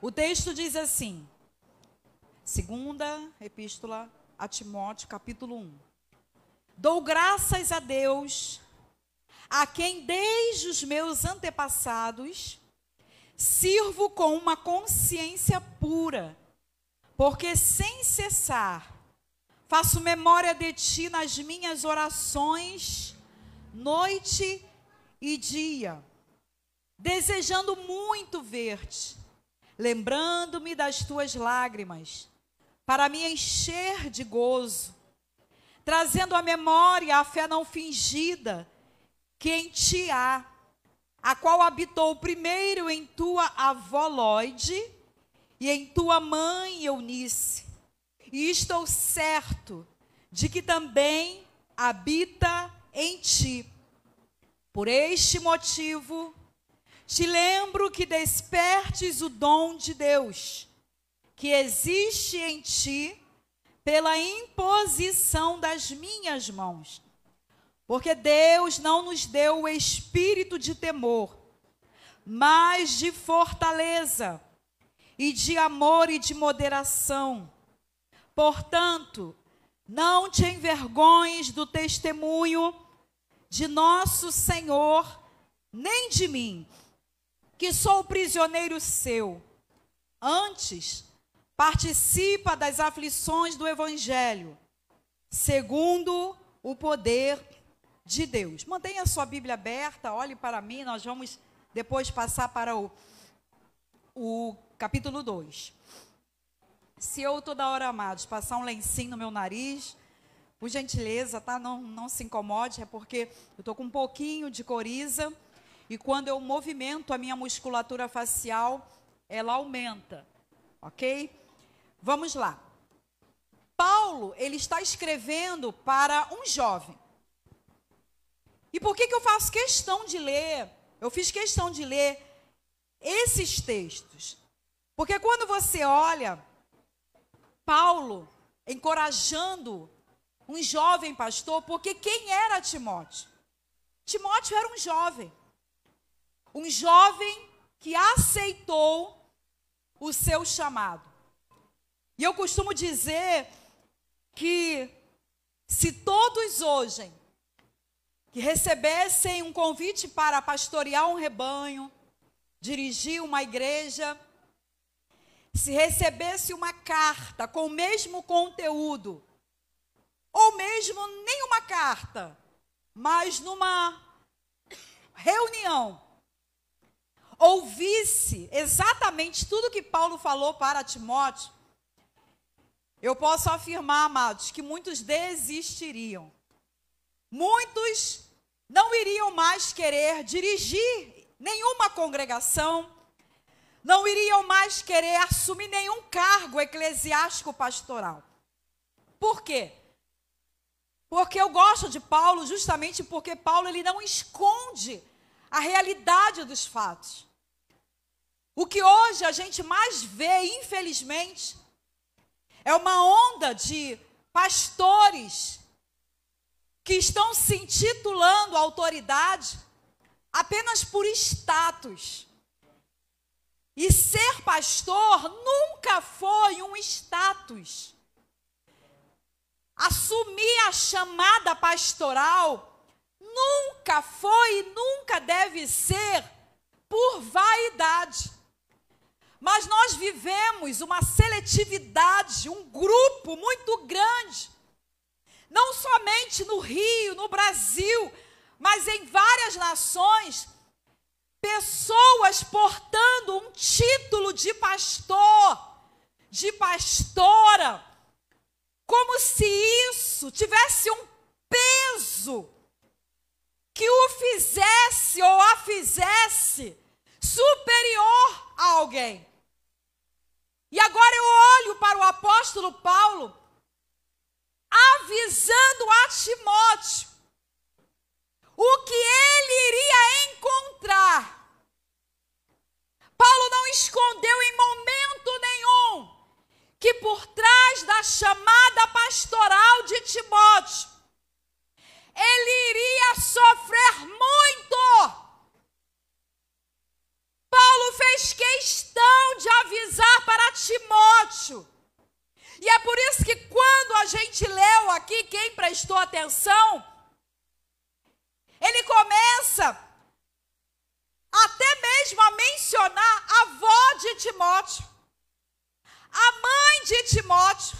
O texto diz assim, segunda epístola a Timóteo, capítulo 1. Dou graças a Deus, a quem desde os meus antepassados sirvo com uma consciência pura, porque sem cessar faço memória de ti nas minhas orações, noite e dia, desejando muito ver-te, lembrando-me das tuas lágrimas, para me encher de gozo, trazendo à memória a fé não fingida que em ti há, a qual habitou primeiro em tua avó Lóide e em tua mãe Eunice, e estou certo de que também habita em ti. Por este motivo, te lembro que despertes o dom de Deus, que existe em ti, pela imposição das minhas mãos. Porque Deus não nos deu o espírito de temor, mas de fortaleza, e de amor e de moderação. Portanto, não te envergonhes do testemunho de nosso Senhor, nem de mim, que sou prisioneiro seu. Antes, participa das aflições do Evangelho, segundo o poder de Deus. Mantenha a sua Bíblia aberta, olhe para mim, nós vamos depois passar para o capítulo 2. Se eu toda hora, amados, passar um lencinho no meu nariz, por gentileza, tá? Não se incomode, é porque eu estou com um pouquinho de coriza, e quando eu movimento a minha musculatura facial, ela aumenta, ok? Vamos lá. Paulo, ele está escrevendo para um jovem. E por que eu faço questão de ler? Eu fiz questão de ler esses textos. Porque quando você olha Paulo encorajando um jovem pastor, porque quem era Timóteo? Timóteo era um jovem que aceitou o seu chamado. E eu costumo dizer que se todos hoje que recebessem um convite para pastorear um rebanho, dirigir uma igreja, se recebesse uma carta com o mesmo conteúdo, ou mesmo nenhuma carta, mas numa reunião, ouvisse exatamente tudo que Paulo falou para Timóteo, eu posso afirmar, amados, que muitos desistiriam. Muitos não iriam mais querer dirigir nenhuma congregação, não iriam mais querer assumir nenhum cargo eclesiástico pastoral. Por quê? Porque eu gosto de Paulo justamente porque Paulo ele não esconde a realidade dos fatos. O que hoje a gente mais vê, infelizmente, é uma onda de pastores que estão se intitulando autoridade apenas por status. E ser pastor nunca foi um status. Assumir a chamada pastoral nunca foi e nunca deve ser por vaidade. Mas nós vivemos uma seletividade, um grupo muito grande, não somente no Rio, no Brasil, mas em várias nações, pessoas portando um título de pastor, de pastora, como se isso tivesse um peso que o fizesse ou a fizesse superior a alguém. E agora eu olho para o apóstolo Paulo, avisando a Timóteo o que ele iria encontrar. Paulo não escondeu em momento nenhum que por trás da chamada pastoral de Timóteo, ele iria sofrer muito. Paulo fez questão de avisar E é por isso que quando a gente leu aqui, quem prestou atenção, ele começa até mesmo a mencionar a avó de Timóteo, a mãe de Timóteo.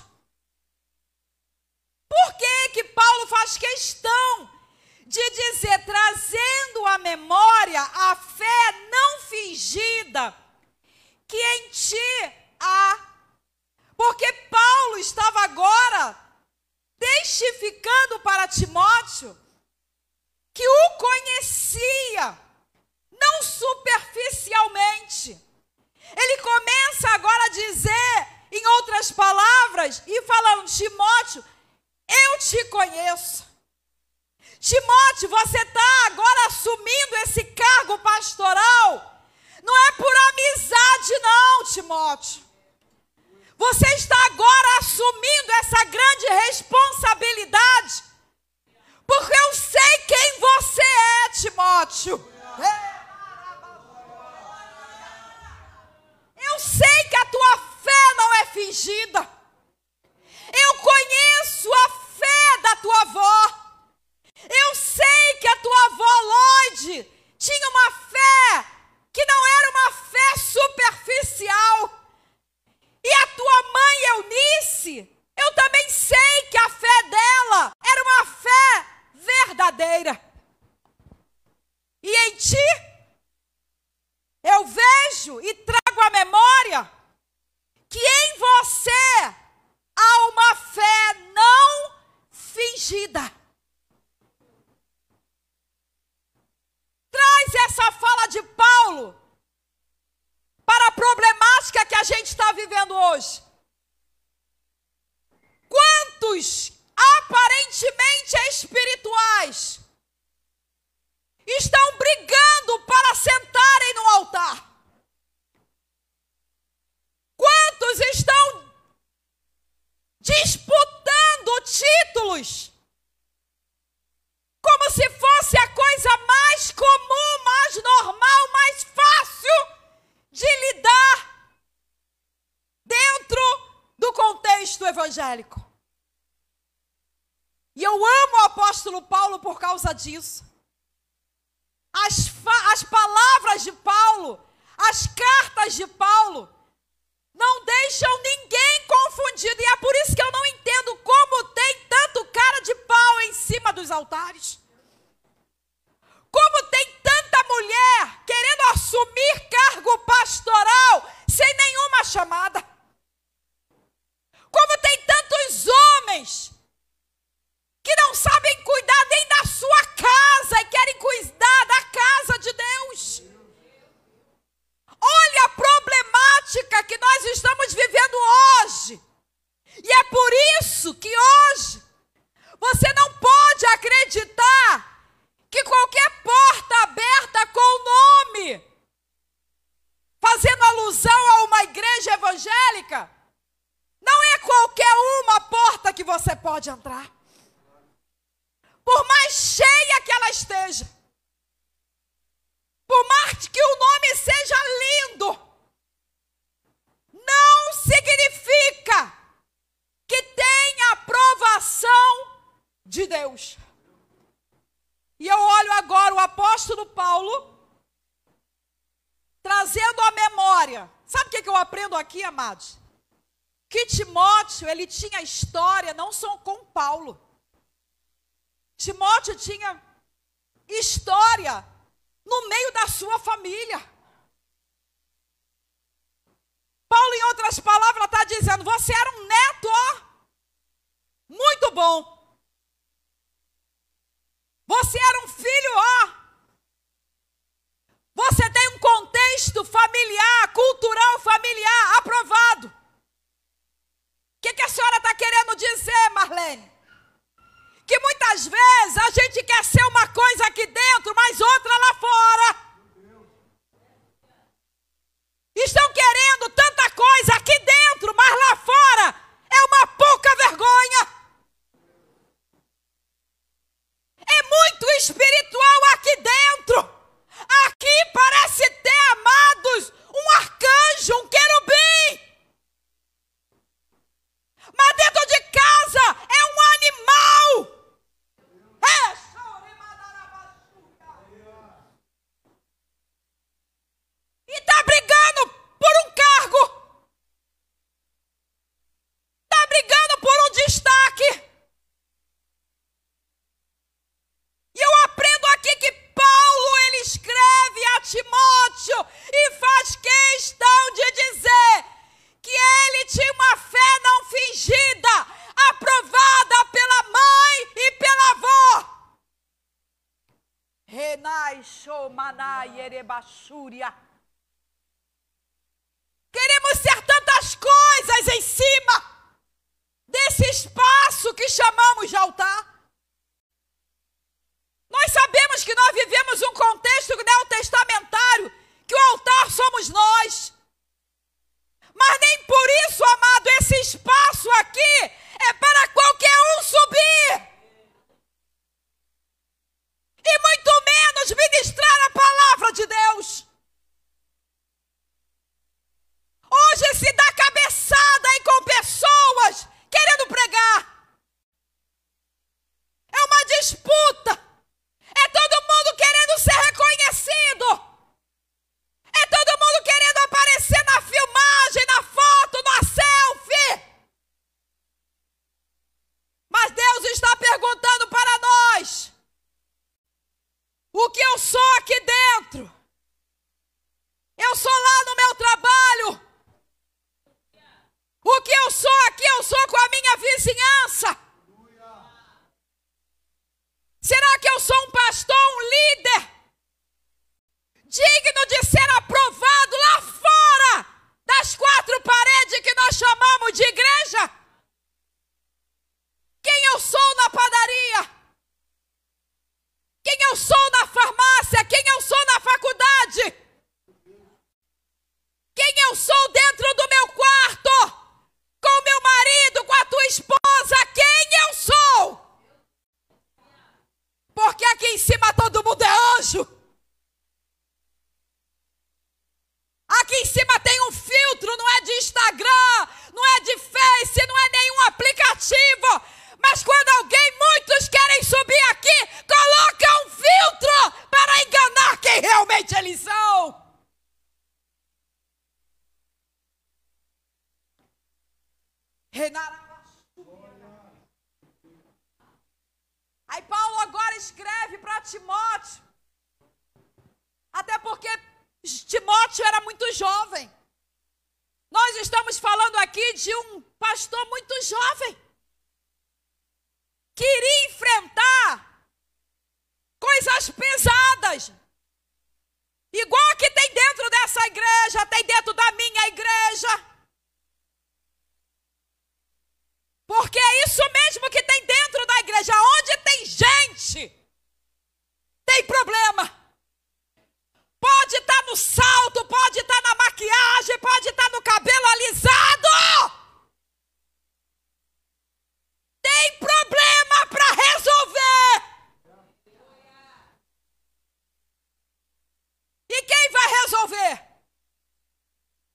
Por que que Paulo faz questão de dizer, trazendo à memória a fé não fingida que em ti há? Porque Paulo estava agora testificando para Timóteo que o conhecia, não superficialmente. Ele começa agora a dizer, em outras palavras, e falando, Timóteo, eu te conheço. Timóteo, você está agora assumindo esse cargo pastoral. Não é por amizade não, Timóteo. Você está agora assumindo essa grande responsabilidade. Porque eu sei quem você é, Timóteo. Eu sei que a tua fé não é fingida. Eu conheço a fé da tua avó. Eu sei que a tua avó Lloyd tinha uma fé que não era uma fé superficial. E a tua mãe Eunice, eu também sei que a fé dela era uma fé verdadeira. E em ti, eu vejo e trago à memória que em você há uma fé não fingida. Traz essa fala de Paulo para a problemática que a gente está vivendo hoje. Quantos aparentemente espirituais estão brigando para sentarem no altar? Quantos estão disputando títulos como se fosse a coisa mais comum, mais normal, mais fácil de lidar dentro do contexto evangélico? E eu amo o apóstolo Paulo por causa disso. As palavras de Paulo, as cartas de Paulo, não deixam ninguém confundido. E é por isso que eu não entendo como tem tanto cara de pau em cima dos altares. Como tem tanta mulher querendo assumir cargo pastoral sem nenhuma chamada. Como tem tantos homens que não sabem cuidar nem da sua casa e querem cuidar da casa de Deus. Olha a problemática que nós estamos vivendo hoje. E é por isso que hoje você não pode acreditar que qualquer porta aberta com o nome, fazendo alusão a uma igreja evangélica, não é qualquer uma porta que você pode entrar. Por mais cheia que ela esteja, por mais que o nome seja lindo, não significa que tenha aprovação de Deus. E eu olho agora o apóstolo Paulo trazendo à memória. Sabe o que eu aprendo aqui, amados? Que Timóteo, ele tinha história não só com Paulo. Timóteo tinha história no meio da sua família. Paulo, em outras palavras, está dizendo, você era um neto, muito bom. Você era um filho, Você tem um contexto familiar, cultural familiar, aprovado. O que a senhora está querendo dizer, Marlene? Que muitas vezes a gente quer ser uma coisa aqui dentro, mas outra lá fora. Estão querendo tanta coisa aqui dentro, mas lá fora Queremos ser tantas coisas em cima desse espaço que chamamos de altar. Nós sabemos que nós vivemos um contexto neotestamentário, que o altar somos nós. Mas nem por isso, amado, esse espaço aqui é para qualquer um subir. E muito menos ministrar a palavra de Deus. Hoje se dá cabeçada aí com pessoas querendo pregar. É uma disputa. É todo mundo querendo ser reconhecido. É todo mundo querendo aparecer na filmagem, na foto, na selfie. Mas Deus está perguntando para nós: o que eu sou aqui dentro? Eu sou lá no meu trabalho. O que eu sou aqui, eu sou com a minha vizinhança. Será que eu sou um pastor, um líder, digno de ser aprovado lá fora das quatro paredes que nós chamamos de igreja? Quem eu sou na padaria? Quem eu sou na farmácia? Quem eu sou na faculdade? Quem eu sou dentro do meu quarto? Com o meu marido, com a tua esposa? Quem eu sou? Porque aqui em cima todo mundo é anjo. Aqui em cima tem um filtro, não é de Instagram, não é de Face, não é nenhum aplicativo. Mas quando muitos querem subir aqui, coloca um filtro para enganar quem realmente eles são. Aí Paulo agora escreve para Timóteo, até porque Timóteo era muito jovem. Nós estamos falando aqui de um pastor muito jovem, que iria enfrentar coisas pesadas, igual a que tem dentro dessa igreja, tem dentro da minha igreja. Porque é isso mesmo que tem dentro da igreja. Onde tem gente, tem problema. Pode estar no salto, pode estar na maquiagem, pode estar no cabelo alisado. Tem problema para resolver. E quem vai resolver?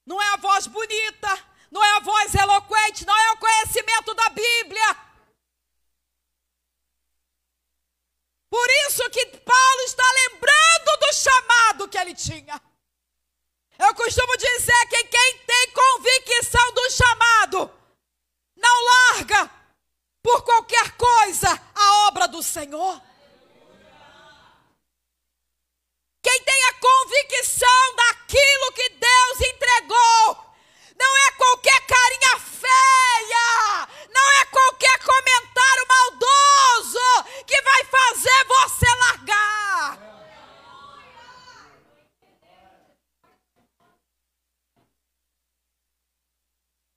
Não é a voz bonita, não é a voz eloquente, não é o conhecimento da Bíblia. Por isso que Paulo está lembrando do chamado que ele tinha. Eu costumo dizer que quem tem convicção do chamado não larga por qualquer coisa a obra do Senhor. Quem tem a convicção daquilo que Deus entregou, não é qualquer carinha feia, não é qualquer comentário maldoso que vai fazer você largar.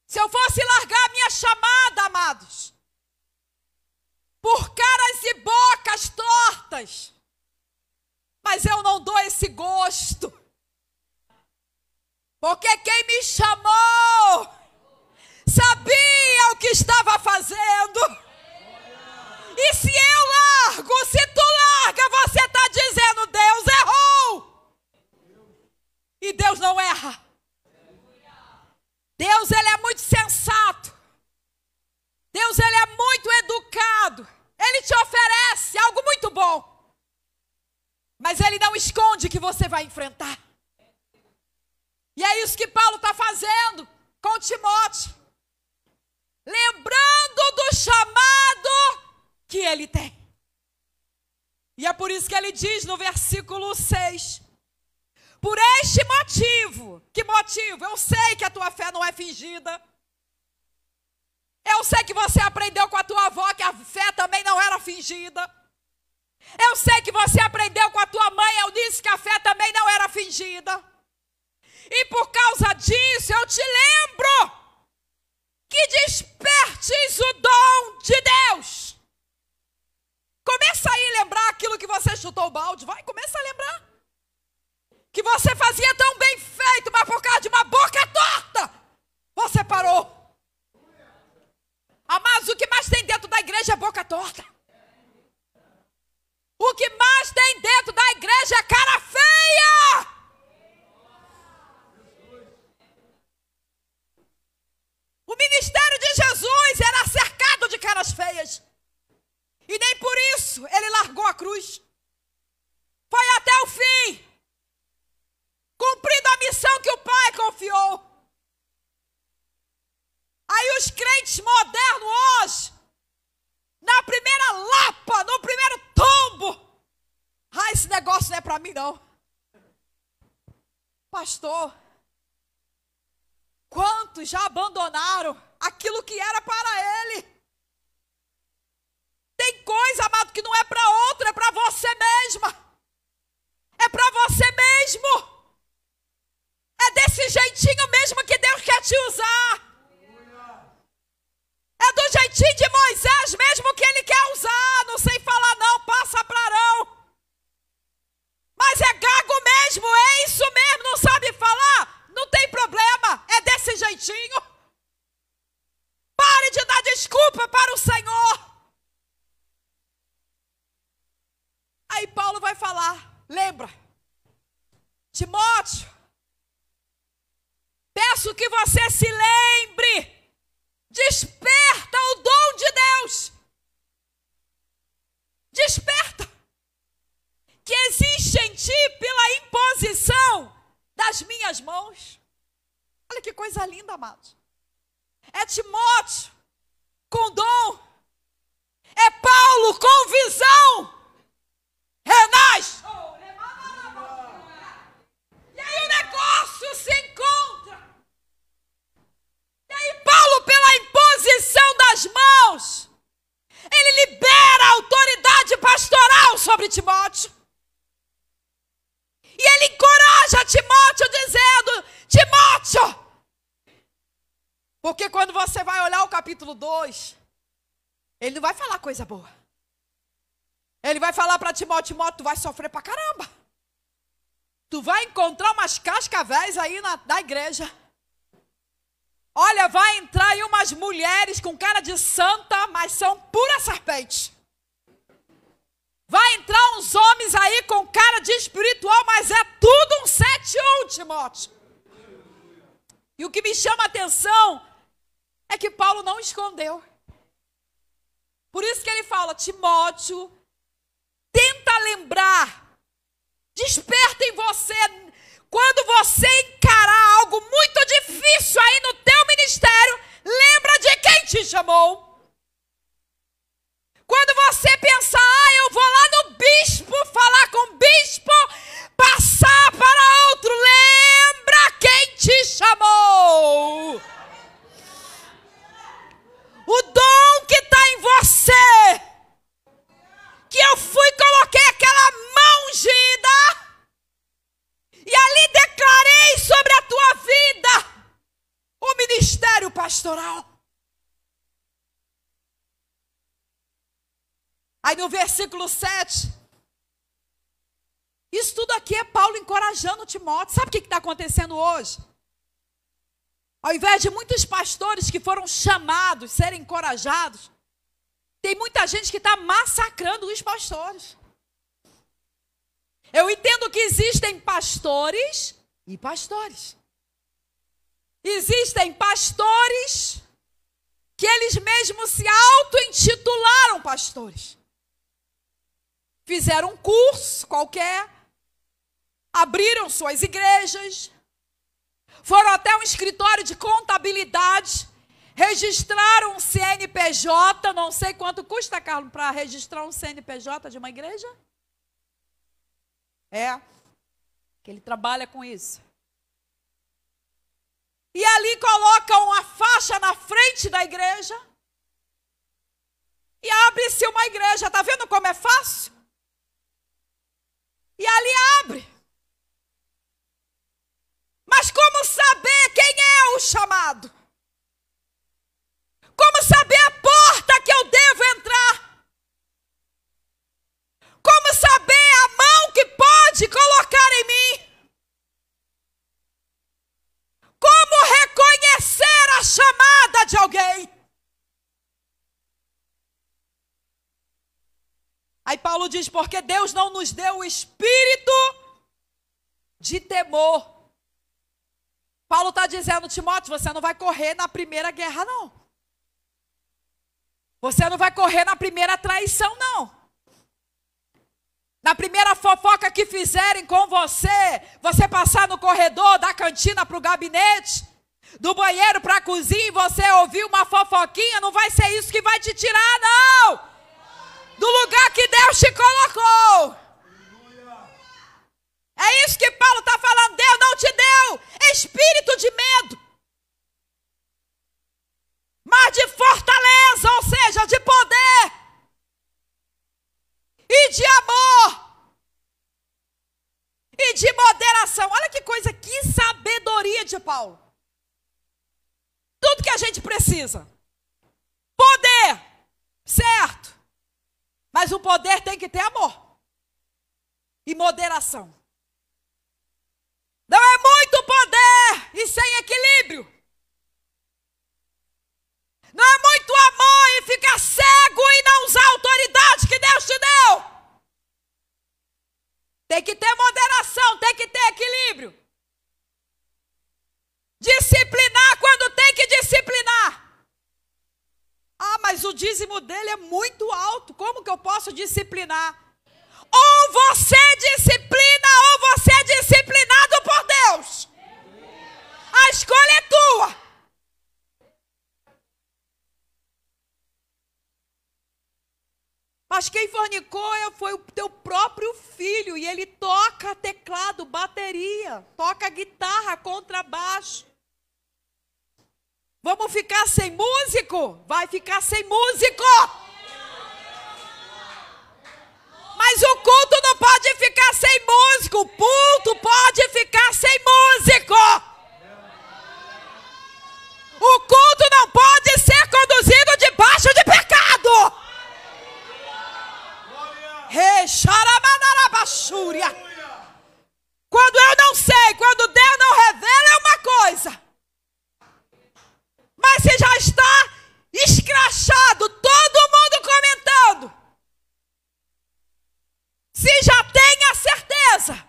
Se eu fosse largar a minha chamada, amados, por caras e bocas tortas, mas eu não dou esse gosto. Porque quem me chamou sabia o que estava fazendo. E se eu largo, se tu larga, você está dizendo: Deus errou. E Deus não erra. Deus, ele é muito sensato. Deus, ele é muito educado. Ele te oferece algo muito bom. Mas ele não esconde que você vai enfrentar. E é isso que Paulo está fazendo com Timóteo. Lembrando do chamado que ele tem. E é por isso que ele diz no versículo 6. Por este motivo. Que motivo? Eu sei que a tua fé não é fingida. Eu sei que você aprendeu com a tua avó que a fé também não era fingida. Eu sei que você aprendeu com a tua mãe, Eunice, que a fé também não era fingida. E por causa disso, eu te lembro que despertes o dom de Deus. Começa aí a lembrar aquilo que você chutou o balde. Vai, começa a lembrar. Que você fazia tão bem feito, mas por causa de uma boca torta, você parou. Mas o que mais tem dentro da igreja é boca torta. O que mais tem dentro da igreja é cara feia. O ministério de Jesus era cercado de caras feias. E nem por isso ele largou a cruz. Foi até o fim, cumprindo a missão que o Pai confiou. Aí os crentes modernos hoje, na primeira lapa, no primeiro tombo, esse negócio não é para mim não. Pastor, quantos já abandonaram aquilo que era para ele? Tem coisa, amado, que não é para outra, é para você mesma. É para você mesmo. É desse jeitinho mesmo que Deus quer te usar. É do jeitinho de Moisés mesmo que ele quer usar. Não sei falar não, passa pra não. Mas é gago mesmo, é isso mesmo, não sabe falar? Não tem problema, é desse jeitinho. Pare de dar desculpa para o Senhor. Aí Paulo vai falar, lembra? Timóteo, peço que você se lembre. Desperta o dom de Deus. Desperta. Que existe em ti pela imposição das minhas mãos. Olha que coisa linda, amados. É Timóteo com dom. É Paulo com visão. Renasce. E aí o negócio se encontra. E aí Paulo, pela imposição das mãos, ele libera a autoridade pastoral sobre Timóteo. E ele encoraja Timóteo dizendo, Timóteo, porque quando você vai olhar o capítulo 2, ele não vai falar coisa boa. Ele vai falar para Timóteo, Timóteo, tu vai sofrer pra caramba. Tu vai encontrar umas cascavéis aí na igreja. Olha, vai entrar aí umas mulheres com cara de santa, mas são pura serpente. Vai entrar uns homens aí com cara de espiritual, mas é tudo um 7-1, Timóteo. E o que me chama a atenção é que Paulo não escondeu. Por isso que ele fala, Timóteo, tenta lembrar, desperta em você, quando você encarar algo muito difícil aí no teu ministério, lembra de quem te chamou. Quando você pensar, eu vou lá no bispo, falar com o bispo, passar para outro, lembra quem te chamou. O dom que está em você, que eu fui, coloquei aquela mão ungida, e ali declarei sobre a tua vida o ministério pastoral. Aí no versículo 7, isso tudo aqui é Paulo encorajando Timóteo. Sabe o que está acontecendo hoje? Ao invés de muitos pastores que foram chamados, serem encorajados, tem muita gente que está massacrando os pastores. Eu entendo que existem pastores e pastores. Existem pastores que eles mesmos se auto-intitularam pastores. Fizeram um curso qualquer, abriram suas igrejas, foram até um escritório de contabilidade, registraram um CNPJ, não sei quanto custa, Carlos, para registrar um CNPJ de uma igreja? É, que ele trabalha com isso. E ali colocam uma faixa na frente da igreja e abre-se uma igreja. Está vendo como é fácil? e ali abre. Mas como saber quem é o chamado? Como saber a porta que eu devo entrar? Como saber a mão que pode colocar em mim? Como reconhecer a chamada de alguém? Aí Paulo diz, porque Deus não nos deu o espírito de temor. Paulo está dizendo, Timóteo, você não vai correr na primeira guerra, não. Você não vai correr na primeira traição, não. Na primeira fofoca que fizerem com você, você passar no corredor da cantina para o gabinete, do banheiro para a cozinha e você ouvir uma fofoquinha, não vai ser isso que vai te tirar, não. Do lugar que Deus te colocou. É isso que Paulo está falando. Deus não te deu espírito de medo, mas de fortaleza, ou seja, de poder e de amor e de moderação. Olha que coisa, que sabedoria de Paulo. Tudo que a gente precisa. Poder, certo? Mas o poder tem que ter amor e moderação. Não é muito poder e sem equilíbrio. Não é muito amor e ficar cego e não usar a autoridade que Deus te deu. Tem que ter moderação, tem que ter equilíbrio. Disciplinar quando tem que disciplinar. Ah, mas o dízimo dele é muito alto. Como que eu posso disciplinar? Ou você disciplina, ou você é disciplinado por Deus. A escolha é tua. Mas quem fornicou foi o teu próprio filho. E ele toca teclado, bateria, toca guitarra, contrabaixo. Vamos ficar sem músico? Vai ficar sem músico. Mas o culto não pode ficar sem músico. O culto pode ficar sem músico. O culto não pode ser conduzido debaixo de pecado. Quando eu não sei, quando Deus não revela é uma coisa. Mas se já está escrachado, todo mundo comentando, se já tem a certeza,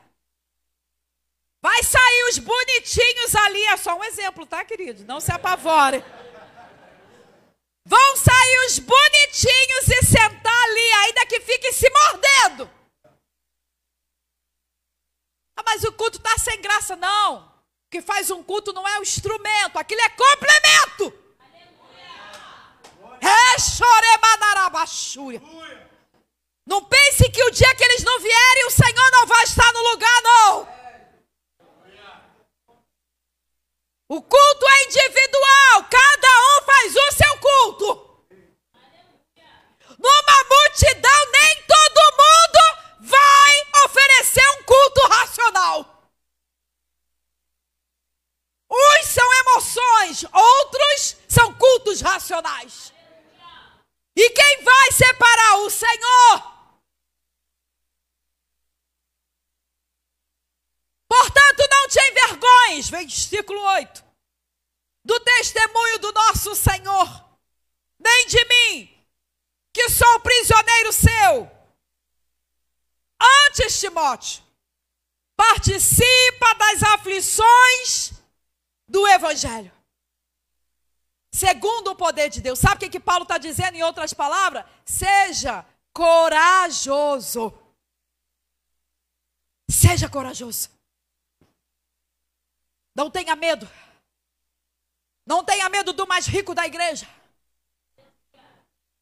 vai sair os bonitinhos ali, é só um exemplo, tá, querido? Não se apavore. Vão sair os bonitinhos e sentar ali, ainda que fiquem se mordendo. Ah, mas o culto está sem graça. Não. O que faz um culto não é o instrumento, aquilo é complemento. Não pense que o dia que eles não vierem, o Senhor não vai estar no lugar, não. O culto é individual, cada um faz o seu culto. Numa multidão, nem todo mundo vai oferecer um culto racional. Uns são emoções, outros são cultos racionais. E quem vai separar? O Senhor. Portanto, não te envergonhes, versículo 8, do testemunho do nosso Senhor, nem de mim, que sou prisioneiro seu. Antes, Timóteo, participa das aflições do Evangelho, segundo o poder de Deus. Sabe o que Paulo está dizendo em outras palavras? Seja corajoso. Seja corajoso. Não tenha medo. Não tenha medo do mais rico da igreja.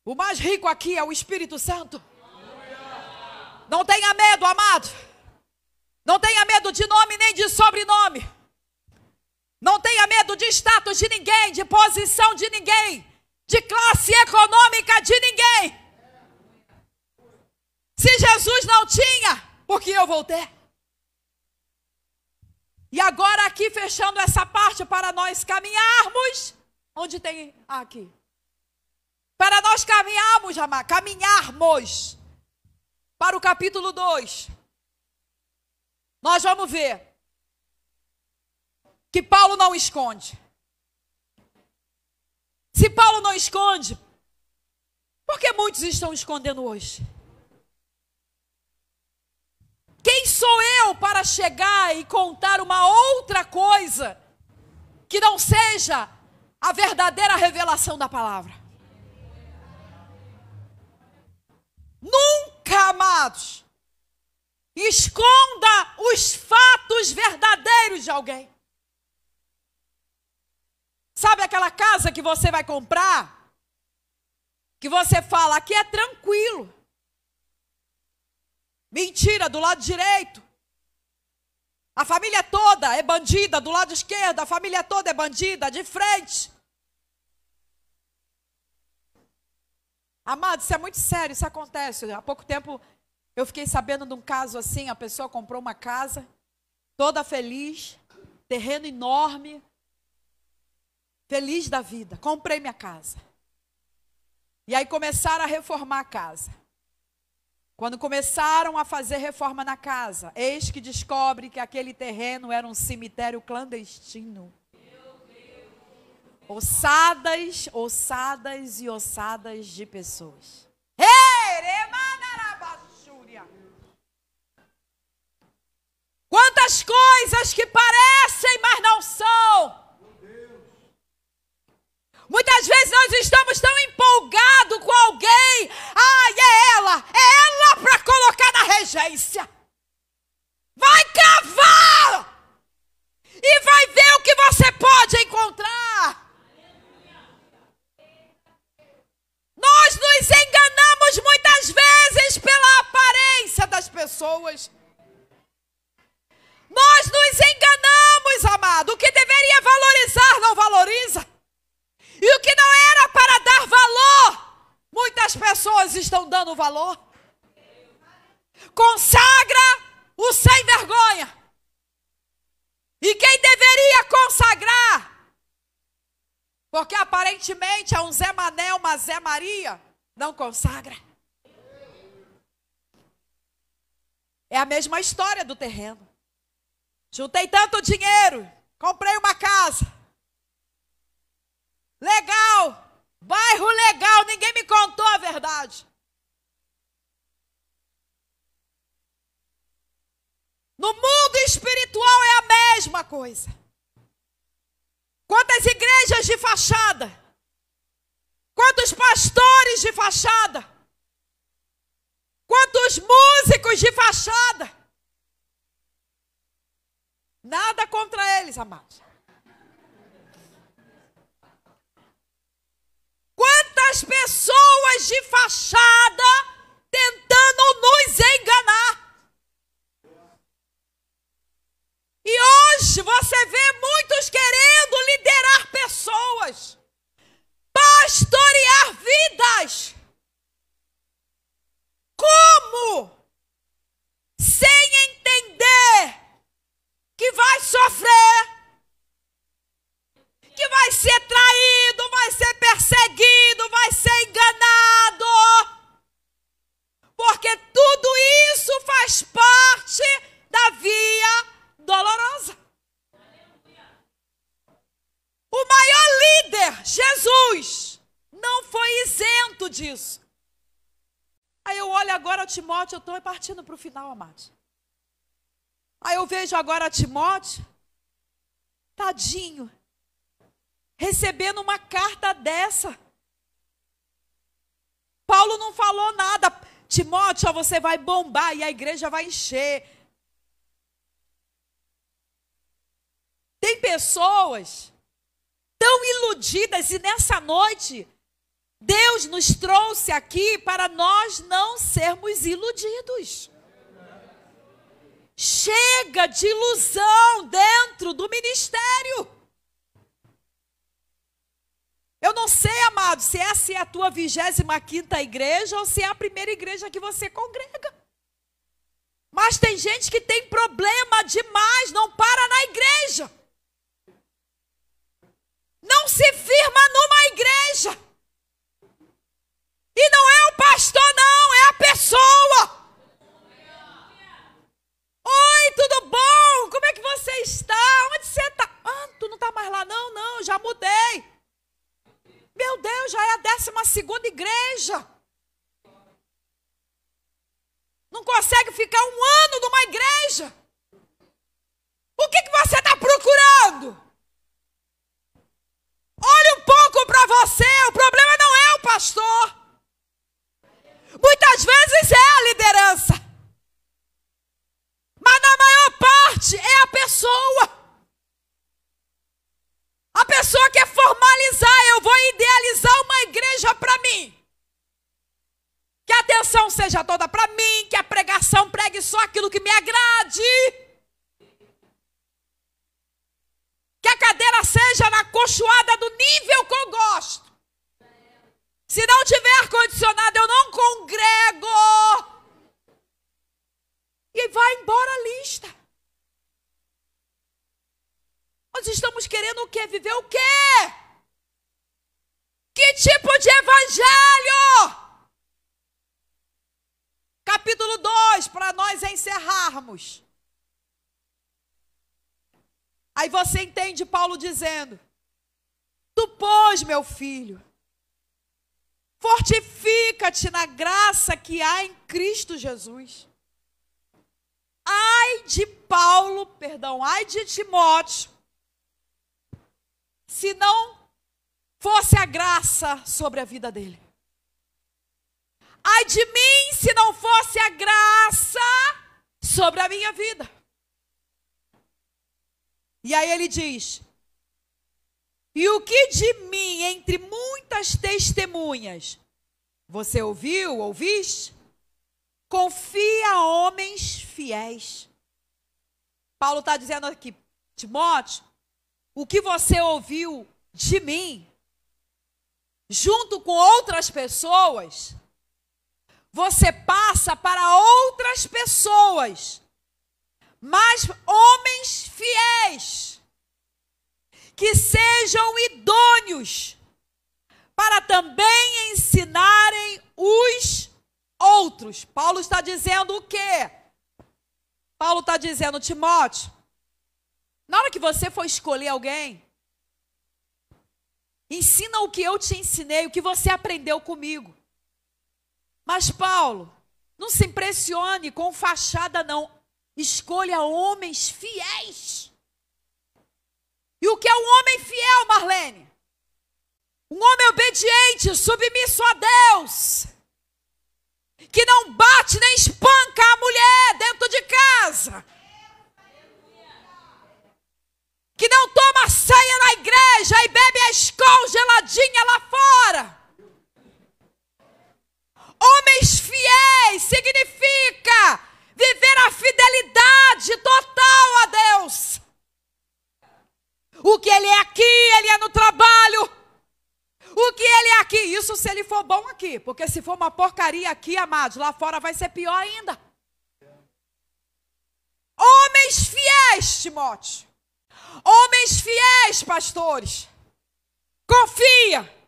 O mais rico aqui é o Espírito Santo. Não tenha medo, amado. Não tenha medo de nome nem de sobrenome. Não tenha medo de status de ninguém, de posição de ninguém, de classe econômica de ninguém. Se Jesus não tinha, porque eu vou ter. E agora aqui, fechando essa parte, para nós caminharmos, onde tem aqui? Para nós caminharmos para o capítulo 2, nós vamos ver que Paulo não esconde. Se Paulo não esconde, por que muitos estão escondendo hoje? Quem sou eu para chegar e contar uma outra coisa que não seja a verdadeira revelação da palavra? Nunca, amados, esconda os fatos verdadeiros de alguém. Sabe aquela casa que você vai comprar? Que você fala, aqui é tranquilo. Mentira, do lado direito. A família toda é bandida, do lado esquerdo, a família toda é bandida, de frente. Amado, isso é muito sério, isso acontece. Há pouco tempo eu fiquei sabendo de um caso assim, a pessoa comprou uma casa, toda feliz, terreno enorme, feliz da vida. Comprei minha casa. E aí começaram a reformar a casa. Quando começaram a fazer reforma na casa, eis que descobre que aquele terreno era um cemitério clandestino. Ossadas, ossadas e ossadas de pessoas. Quantas coisas que parecem, mas não são. Muitas vezes nós estamos tão empolgados com alguém. É ela para colocar na regência. Vai cavar e vai ver o que você pode encontrar. Nós nos enganamos muitas vezes pela aparência das pessoas. Nós nos enganamos, amado. O que deveria valorizar, não valoriza. E o que não era para dar valor, muitas pessoas estão dando valor. Consagra o sem vergonha. E quem deveria consagrar, porque aparentemente é um Zé Mané, uma Zé Maria, não consagra. É a mesma história do terreno. Juntei tanto dinheiro, comprei uma casa. Legal, bairro legal, ninguém me contou a verdade. No mundo espiritual é a mesma coisa. Quantas igrejas de fachada, quantos pastores de fachada, quantos músicos de fachada. Nada contra eles, amados. Quantas pessoas de fachada tentando nos enganar. E hoje você vê muitos querendo liderar pessoas, pastorear vidas. Como? Sem entender que vai sofrer, que vai ser traído, vai ser perseguido, vai ser enganado. Porque tudo isso faz parte da via dolorosa. O maior líder, Jesus, não foi isento disso. Aí eu olho agora Timóteo, eu estou partindo para o final, amados. Aí eu vejo agora Timóteo, tadinho, recebendo uma carta dessa. Paulo não falou nada. Timóteo, você vai bombar e a igreja vai encher. Tem pessoas tão iludidas e nessa noite Deus nos trouxe aqui para nós não sermos iludidos. Chega de ilusão dentro do ministério. Eu não sei, amado, se essa é a tua 25ª igreja ou se é a primeira igreja que você congrega. Mas tem gente que tem problema demais, não para na igreja. Não se firma numa igreja. E não é o pastor, não, é a pessoa. Oi, tudo bom? Como é que você está? Onde você está? Ah, tu não está mais lá? Não, não, já mudei. Meu Deus, já é a 12ª igreja. Não consegue ficar um ano numa igreja. O que você está procurando? Olhe um pouco para você. O problema não é o pastor. Muitas vezes é a liderança. Mas na maior parte é a pessoa. A pessoa quer formalizar. Eu vou idealizar uma igreja para mim. Que a atenção seja toda para mim, que a pregação pregue só aquilo que me agrade. Que a cadeira seja na cochoada do nível que eu gosto. Se não tiver ar-condicionado, eu não congrego. E vai embora a lista. Nós estamos querendo o quê? Viver o quê? Que tipo de evangelho? Capítulo 2, para nós encerrarmos. Aí você entende Paulo dizendo: tu, pois, meu filho, fortifica-te na graça que há em Cristo Jesus. Ai de Paulo, ai de Timóteo, se não fosse a graça sobre a vida dele. Ai de mim, se não fosse a graça sobre a minha vida. E aí ele diz: e o que de mim, entre muitas testemunhas, você ouviste? Confia a homens fiéis. Paulo está dizendo aqui: Timóteo, o que você ouviu de mim, junto com outras pessoas, você passa para outras pessoas, mas homens fiéis, que sejam idôneos, para também ensinarem os outros. Paulo está dizendo o quê? Paulo está dizendo: Timóteo, na hora que você for escolher alguém, ensina o que eu te ensinei, o que você aprendeu comigo. Mas Paulo, não se impressione com fachada não. Escolha homens fiéis. E o que é um homem fiel, Marlene? Um homem obediente, submisso a Deus. Que não bate nem espanca a mulher dentro de casa. Que não toma ceia na igreja e bebe a Skol geladinha lá fora. Homens fiéis significa viver a fidelidade total a Deus. O que ele é aqui, ele é no trabalho. O que ele é aqui, isso se ele for bom aqui. Porque se for uma porcaria aqui, amados, lá fora vai ser pior ainda. Homens fiéis, Timóteo. Homens fiéis, pastores. Confia.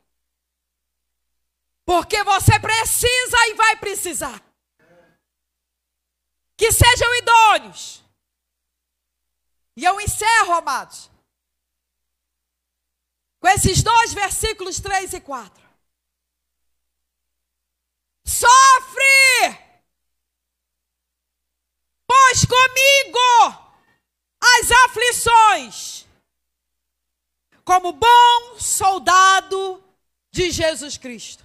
Porque você precisa e vai precisar. Que sejam idôneos. E eu encerro, amados, com esses 2 versículos 3 e 4. Sofre, pois comigo as aflições, como bom soldado de Jesus Cristo.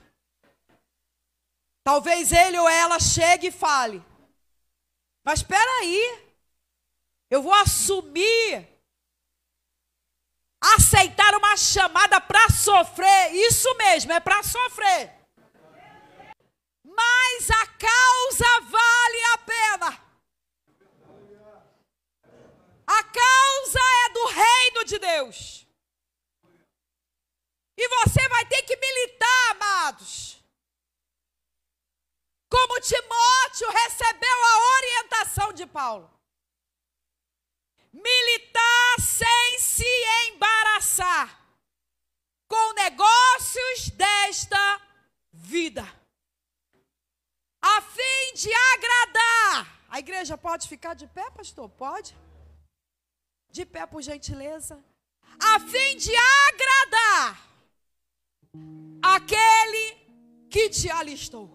Talvez ele ou ela chegue e fale: mas espera aí, eu vou assumir, aceitar uma chamada para sofrer. Isso mesmo, é para sofrer. Mas a causa vale a pena. A causa é do reino de Deus. E você vai ter que militar, amados. Como Timóteo recebeu a orientação de Paulo. Militar sem se embaraçar com negócios desta vida, a fim de agradar. A igreja pode ficar de pé, pastor? Pode? De pé, por gentileza. A fim de agradar aquele que te alistou.